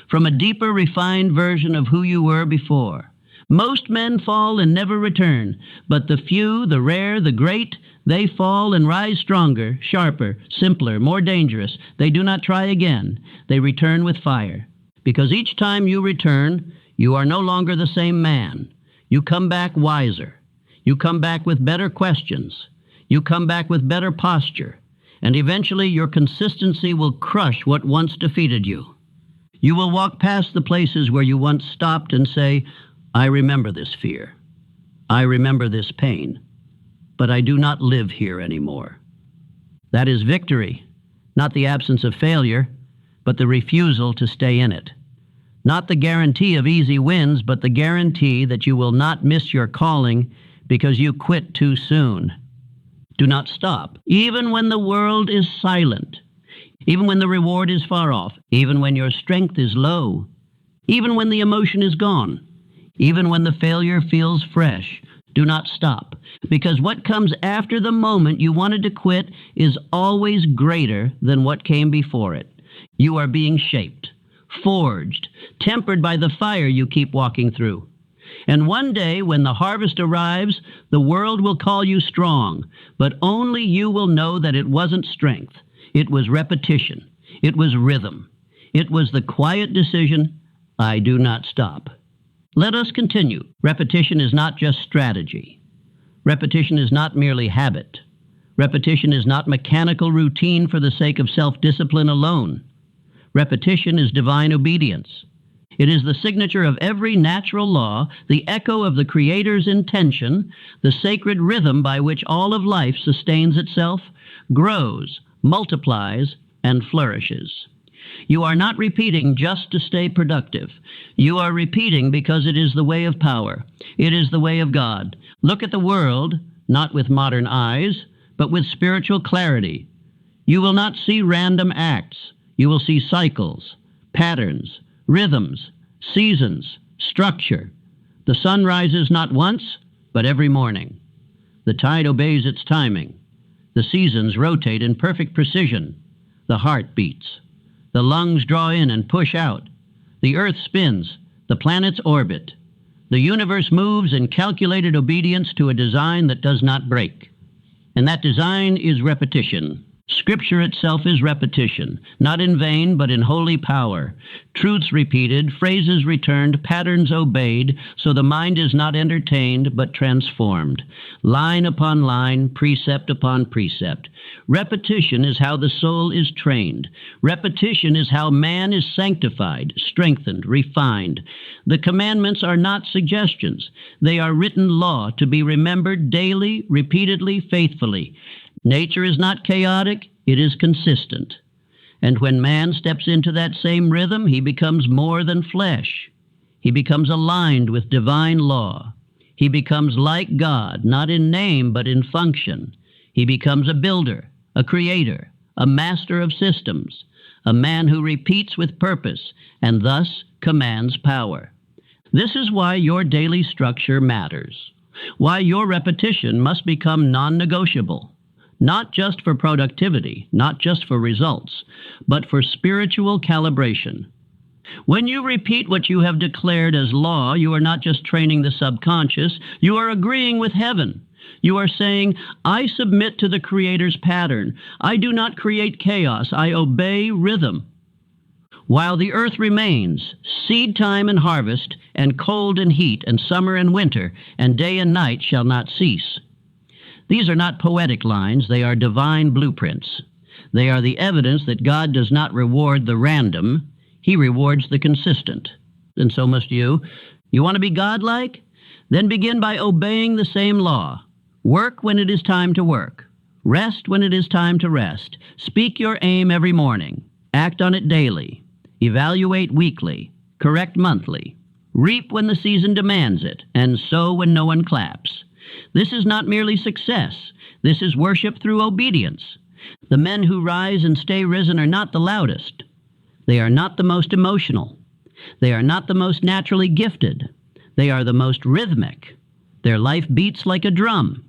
from a deeper, refined version of who you were before. Most men fall and never return, but the few, the rare, the great, they fall and rise stronger, sharper, simpler, more dangerous. They do not try again. They return with fire. Because each time you return, you are no longer the same man. You come back wiser. You come back with better questions. You come back with better posture. And eventually your consistency will crush what once defeated you. You will walk past the places where you once stopped and say, I remember this fear. I remember this pain. But I do not live here anymore. That is victory, not the absence of failure, but the refusal to stay in it. Not the guarantee of easy wins, but the guarantee that you will not miss your calling because you quit too soon. Do not stop, even when the world is silent, even when the reward is far off, even when your strength is low, even when the emotion is gone, even when the failure feels fresh. Do not stop, because what comes after the moment you wanted to quit is always greater than what came before it. You are being shaped, forged, tempered by the fire you keep walking through. And one day, when the harvest arrives, the world will call you strong, but only you will know that it wasn't strength. It was repetition. It was rhythm. It was the quiet decision, I do not stop. Let us continue. Repetition is not just strategy. Repetition is not merely habit. Repetition is not mechanical routine for the sake of self-discipline alone. Repetition is divine obedience. It is the signature of every natural law, the echo of the Creator's intention, the sacred rhythm by which all of life sustains itself, grows, multiplies, and flourishes. You are not repeating just to stay productive. You are repeating because it is the way of power. It is the way of God. Look at the world, not with modern eyes, but with spiritual clarity. You will not see random acts. You will see cycles, patterns, rhythms, seasons, structure. The sun rises not once, but every morning. The tide obeys its timing. The seasons rotate in perfect precision. The heart beats. The lungs draw in and push out. The earth spins. The planets orbit. The universe moves in calculated obedience to a design that does not break. And that design is repetition. Scripture itself is repetition, not in vain, but in holy power. Truths repeated, phrases returned, patterns obeyed, so the mind is not entertained, but transformed. Line upon line, precept upon precept. Repetition is how the soul is trained. Repetition is how man is sanctified, strengthened, refined. The commandments are not suggestions. They are written law to be remembered daily, repeatedly, faithfully. Nature is not chaotic, it is consistent. And when man steps into that same rhythm, he becomes more than flesh. He becomes aligned with divine law. He becomes like God, not in name, but in function. He becomes a builder, a creator, a master of systems, a man who repeats with purpose and thus commands power. This is why your daily structure matters, why your repetition must become non-negotiable. Not just for productivity, not just for results, but for spiritual calibration. When you repeat what you have declared as law, you are not just training the subconscious, you are agreeing with heaven. You are saying, I submit to the Creator's pattern. I do not create chaos, I obey rhythm. While the earth remains, seed time and harvest, and cold and heat, and summer and winter, and day and night shall not cease. These are not poetic lines, they are divine blueprints. They are the evidence that God does not reward the random, He rewards the consistent. And so must you. You want to be godlike? Then begin by obeying the same law. Work when it is time to work. Rest when it is time to rest. Speak your aim every morning. Act on it daily. Evaluate weekly. Correct monthly. Reap when the season demands it, and sow when no one claps. This is not merely success. This is worship through obedience. The men who rise and stay risen are not the loudest. They are not the most emotional. They are not the most naturally gifted. They are the most rhythmic. Their life beats like a drum.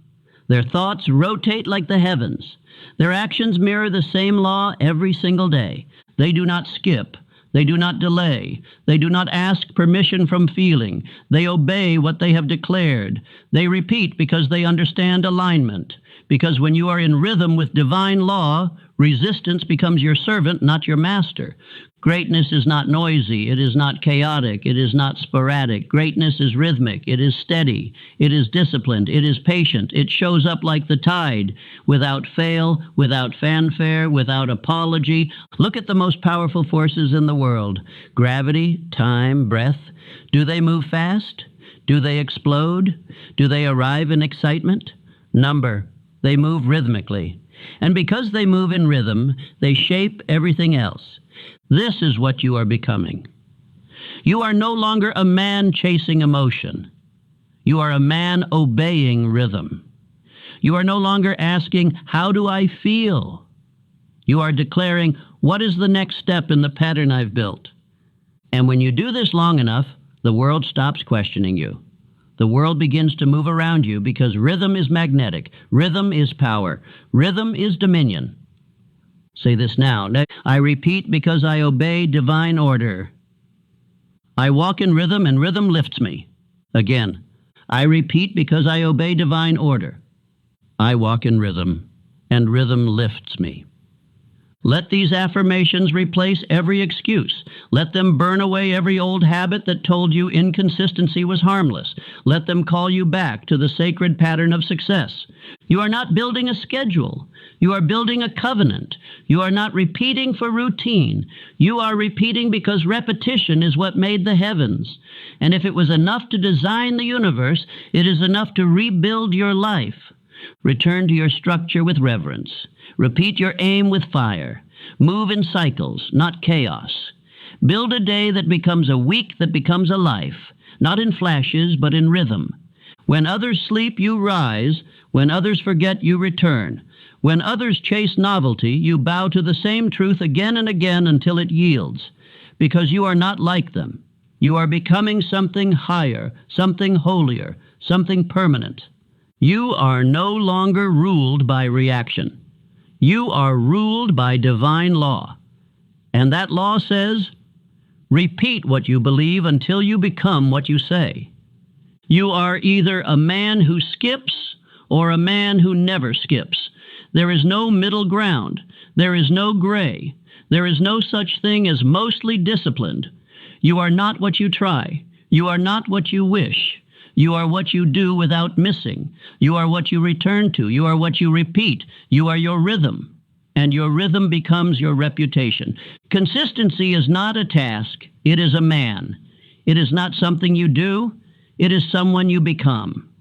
Their thoughts rotate like the heavens. Their actions mirror the same law every single day. They do not skip. They do not delay. They do not ask permission from feeling. They obey what they have declared. They repeat because they understand alignment. Because when you are in rhythm with divine law, resistance becomes your servant, not your master. Greatness is not noisy. It is not chaotic. It is not sporadic. Greatness is rhythmic. It is steady. It is disciplined. It is patient. It shows up like the tide, without fail, without fanfare, without apology. Look at the most powerful forces in the world. Gravity, time, breath. Do they move fast? Do they explode? Do they arrive in excitement? Number. They move rhythmically. And because they move in rhythm, they shape everything else. This is what you are becoming. You are no longer a man chasing emotion. You are a man obeying rhythm. You are no longer asking, how do I feel? You are declaring, what is the next step in the pattern I've built? And when you do this long enough, the world stops questioning you. The world begins to move around you because rhythm is magnetic. Rhythm is power. Rhythm is dominion. Say this now. I repeat because I obey divine order. I walk in rhythm and rhythm lifts me. Again. I repeat because I obey divine order. I walk in rhythm and rhythm lifts me. Let these affirmations replace every excuse. Let them burn away every old habit that told you inconsistency was harmless. Let them call you back to the sacred pattern of success. You are not building a schedule. You are building a covenant. You are not repeating for routine. You are repeating because repetition is what made the heavens. And if it was enough to design the universe, it is enough to rebuild your life. Return to your structure with reverence. Repeat your aim with fire. Move in cycles, not chaos. Build a day that becomes a week that becomes a life, not in flashes, but in rhythm. When others sleep, you rise. When others forget, you return. When others chase novelty, you bow to the same truth again and again until it yields, because you are not like them. You are becoming something higher, something holier, something permanent. You are no longer ruled by reaction. You are ruled by divine law. And that law says, repeat what you believe until you become what you say. You are either a man who skips or a man who never skips. There is no middle ground. There is no gray. There is no such thing as mostly disciplined. You are not what you try. You are not what you wish. You are what you do without missing. You are what you return to. You are what you repeat. You are your rhythm. And your rhythm becomes your reputation. Consistency is not a task. It is a man. It is not something you do. It is someone you become.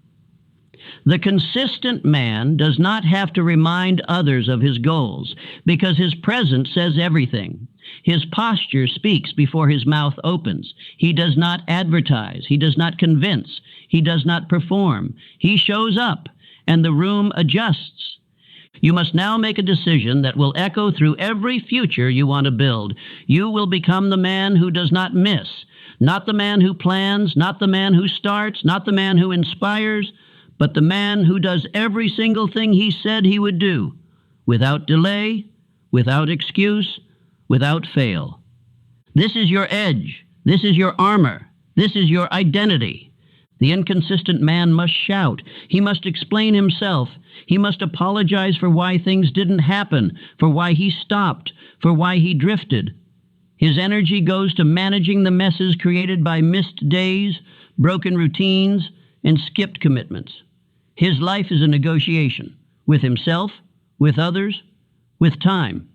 The consistent man does not have to remind others of his goals because his presence says everything. His posture speaks before his mouth opens. He does not advertise. He does not convince. He does not perform. He shows up, and the room adjusts. You must now make a decision that will echo through every future you want to build. You will become the man who does not miss, not the man who plans, not the man who starts, not the man who inspires, but the man who does every single thing he said he would do, without delay, without excuse, without fail. This is your edge. This is your armor. This is your identity. The inconsistent man must shout. He must explain himself. He must apologize for why things didn't happen, for why he stopped, for why he drifted. His energy goes to managing the messes created by missed days, broken routines, and skipped commitments. His life is a negotiation with himself, with others, with time.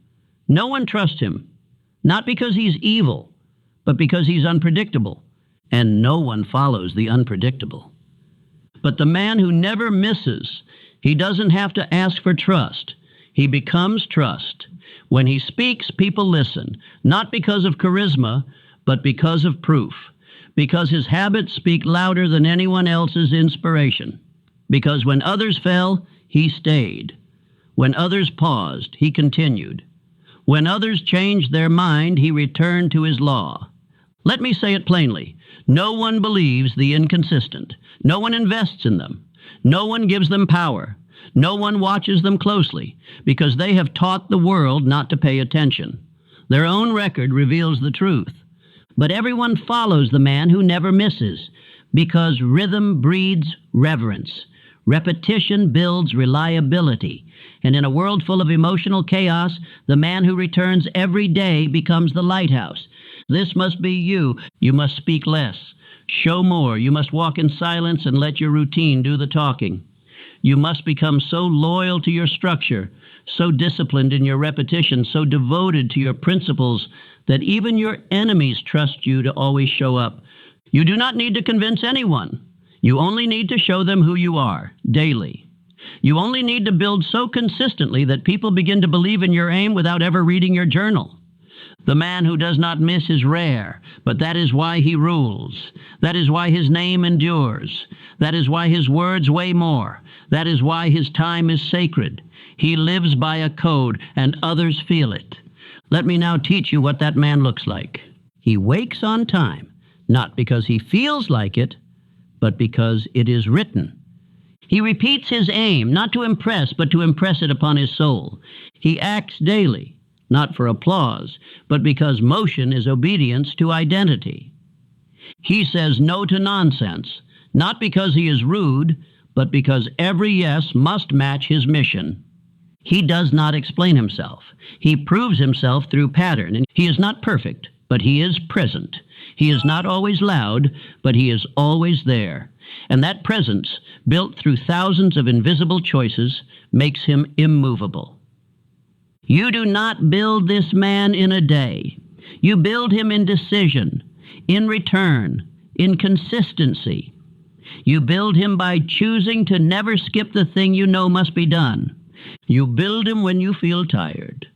No one trusts him, not because he's evil, but because he's unpredictable, and no one follows the unpredictable. But the man who never misses, he doesn't have to ask for trust. He becomes trust. When he speaks, people listen, not because of charisma, but because of proof, because his habits speak louder than anyone else's inspiration, because when others fell, he stayed. When others paused, he continued. When others changed their mind, he returned to his law. Let me say it plainly. No one believes the inconsistent. No one invests in them. No one gives them power. No one watches them closely because they have taught the world not to pay attention. Their own record reveals the truth. But everyone follows the man who never misses because rhythm breeds reverence. Repetition builds reliability. And in a world full of emotional chaos, the man who returns every day becomes the lighthouse. This must be you. You must speak less. Show more. You must walk in silence and let your routine do the talking. You must become so loyal to your structure, so disciplined in your repetition, so devoted to your principles that even your enemies trust you to always show up. You do not need to convince anyone. You only need to show them who you are, daily. You only need to build so consistently that people begin to believe in your aim without ever reading your journal. The man who does not miss is rare, but that is why he rules. That is why his name endures. That is why his words weigh more. That is why his time is sacred. He lives by a code, and others feel it. Let me now teach you what that man looks like. He wakes on time, not because he feels like it, but because it is written. He repeats his aim, not to impress, but to impress it upon his soul. He acts daily, not for applause, but because motion is obedience to identity. He says no to nonsense, not because he is rude, but because every yes must match his mission. He does not explain himself. He proves himself through pattern. And he is not perfect, but he is present. He is not always loud, but he is always there. And that presence, built through thousands of invisible choices, makes him immovable. You do not build this man in a day. You build him in decision, in return, in consistency. You build him by choosing to never skip the thing you know must be done. You build him when you feel tired.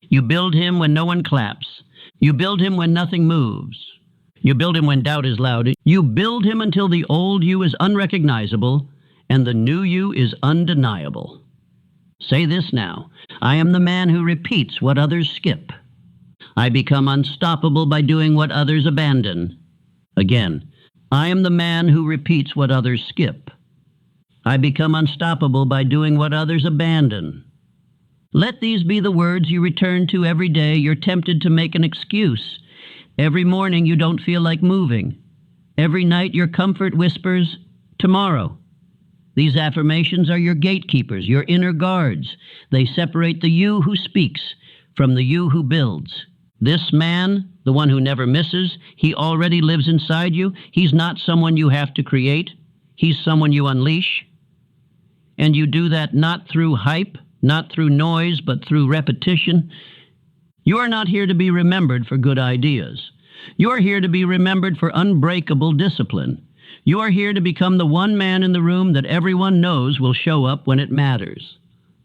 You build him when no one claps. You build him when nothing moves. You build him when doubt is loud. You build him until the old you is unrecognizable and the new you is undeniable. Say this now. I am the man who repeats what others skip. I become unstoppable by doing what others abandon. Again, I am the man who repeats what others skip. I become unstoppable by doing what others abandon. Let these be the words you return to every day. You're tempted to make an excuse. Every morning you don't feel like moving. Every night your comfort whispers, tomorrow. These affirmations are your gatekeepers, your inner guards. They separate the you who speaks from the you who builds. This man, the one who never misses, he already lives inside you. He's not someone you have to create. He's someone you unleash. And you do that not through hype, not through noise, but through repetition. You are not here to be remembered for good ideas. You are here to be remembered for unbreakable discipline. You are here to become the one man in the room that everyone knows will show up when it matters.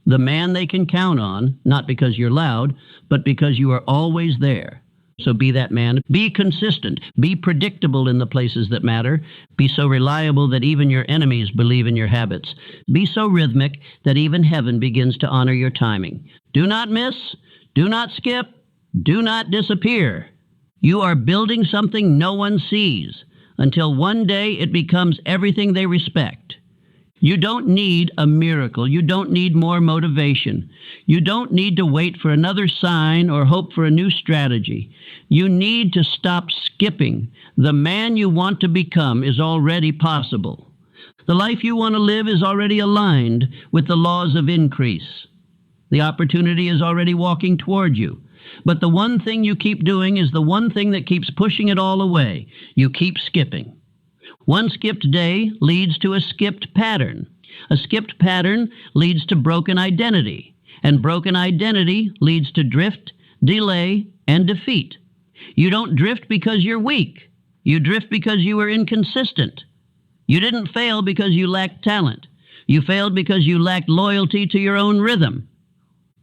The man they can count on, not because you're loud, but because you are always there. So be that man. Be consistent. Be predictable in the places that matter. Be so reliable that even your enemies believe in your habits. Be so rhythmic that even heaven begins to honor your timing. Do not miss. Do not skip. Do not disappear. You are building something no one sees until one day it becomes everything they respect. You don't need a miracle. You don't need more motivation. You don't need to wait for another sign or hope for a new strategy. You need to stop skipping. The man you want to become is already possible. The life you want to live is already aligned with the laws of increase. The opportunity is already walking toward you. But the one thing you keep doing is the one thing that keeps pushing it all away. You keep skipping. One skipped day leads to a skipped pattern. A skipped pattern leads to broken identity. And broken identity leads to drift, delay, and defeat. You don't drift because you're weak. You drift because you were inconsistent. You didn't fail because you lacked talent. You failed because you lacked loyalty to your own rhythm.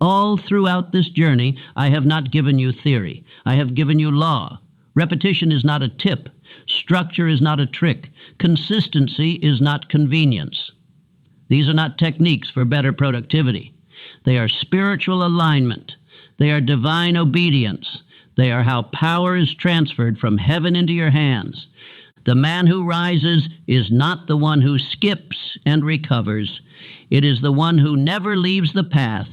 All throughout this journey, I have not given you theory. I have given you law. Repetition is not a tip. Structure is not a trick. Consistency is not convenience. These are not techniques for better productivity. They are spiritual alignment. They are divine obedience. They are how power is transferred from heaven into your hands. The man who rises is not the one who skips and recovers. It is the one who never leaves the path.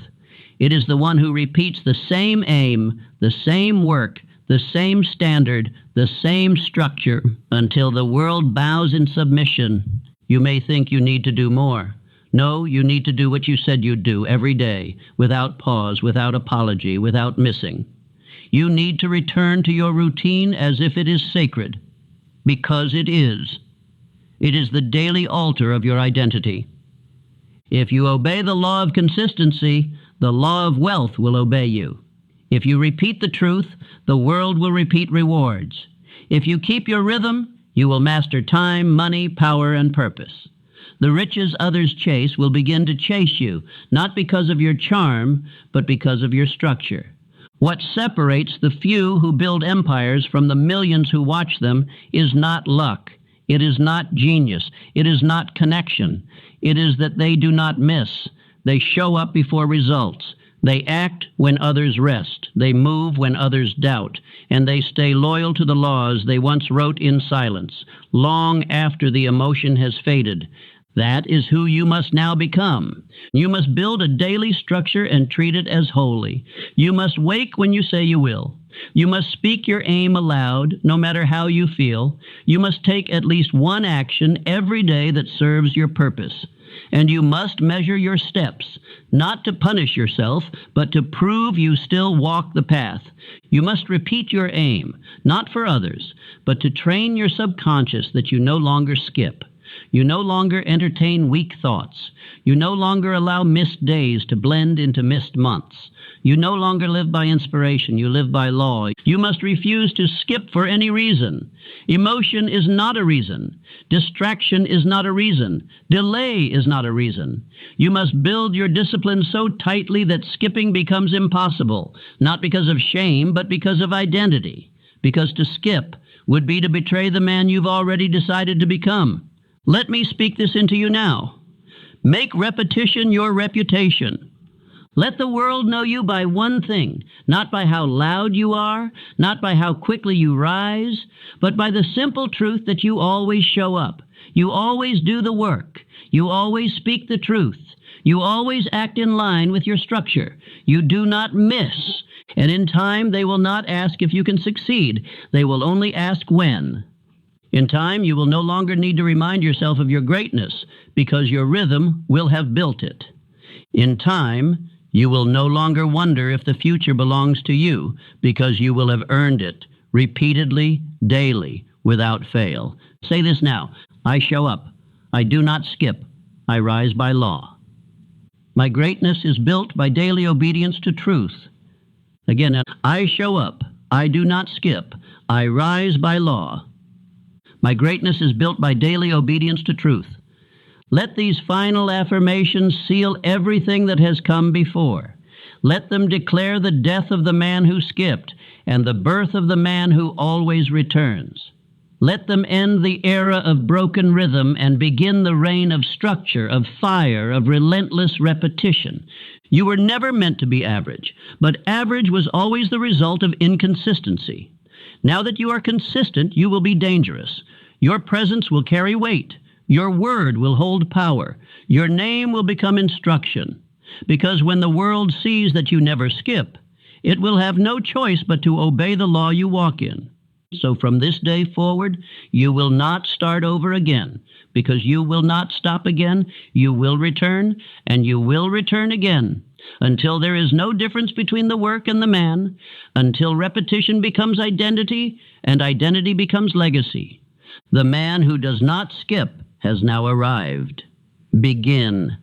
It is the one who repeats the same aim, the same work, the same standard, the same structure, until the world bows in submission. You may think you need to do more. No, you need to do what you said you'd do every day, without pause, without apology, without missing. You need to return to your routine as if it is sacred, because it is. It is the daily altar of your identity. If you obey the law of consistency, the law of wealth will obey you. If you repeat the truth, the world will repeat rewards. If you keep your rhythm, you will master time, money, power, and purpose. The riches others chase will begin to chase you, not because of your charm, but because of your structure. What separates the few who build empires from the millions who watch them is not luck. It is not genius. It is not connection. It is that they do not miss. They show up before results. They act when others rest. They move when others doubt. And they stay loyal to the laws they once wrote in silence, long after the emotion has faded. That is who you must now become. You must build a daily structure and treat it as holy. You must wake when you say you will. You must speak your aim aloud, no matter how you feel. You must take at least one action every day that serves your purpose. And you must measure your steps, not to punish yourself, but to prove you still walk the path. You must repeat your aim, not for others, but to train your subconscious that you no longer skip. You no longer entertain weak thoughts. You no longer allow missed days to blend into missed months. You no longer live by inspiration. You live by law. You must refuse to skip for any reason. Emotion is not a reason. Distraction is not a reason. Delay is not a reason. You must build your discipline so tightly that skipping becomes impossible, not because of shame, but because of identity. Because to skip would be to betray the man you've already decided to become. Let me speak this into you now. Make repetition your reputation. Let the world know you by one thing, not by how loud you are, not by how quickly you rise, but by the simple truth that you always show up. You always do the work. You always speak the truth. You always act in line with your structure. You do not miss. And in time, they will not ask if you can succeed. They will only ask when. In time, you will no longer need to remind yourself of your greatness, because your rhythm will have built it. In time, you will no longer wonder if the future belongs to you, because you will have earned it repeatedly, daily, without fail. Say this now. I show up. I do not skip. I rise by law. My greatness is built by daily obedience to truth. Again, I show up. I do not skip. I rise by law. My greatness is built by daily obedience to truth. Let these final affirmations seal everything that has come before. Let them declare the death of the man who skipped and the birth of the man who always returns. Let them end the era of broken rhythm and begin the reign of structure, of fire, of relentless repetition. You were never meant to be average, but average was always the result of inconsistency. Now that you are consistent, you will be dangerous. Your presence will carry weight. Your word will hold power. Your name will become instruction. Because when the world sees that you never skip, it will have no choice but to obey the law you walk in. So from this day forward, you will not start over again, because you will not stop again. You will return, and you will return again, until there is no difference between the work and the man, until repetition becomes identity, and identity becomes legacy. The man who does not skip has now arrived. Begin.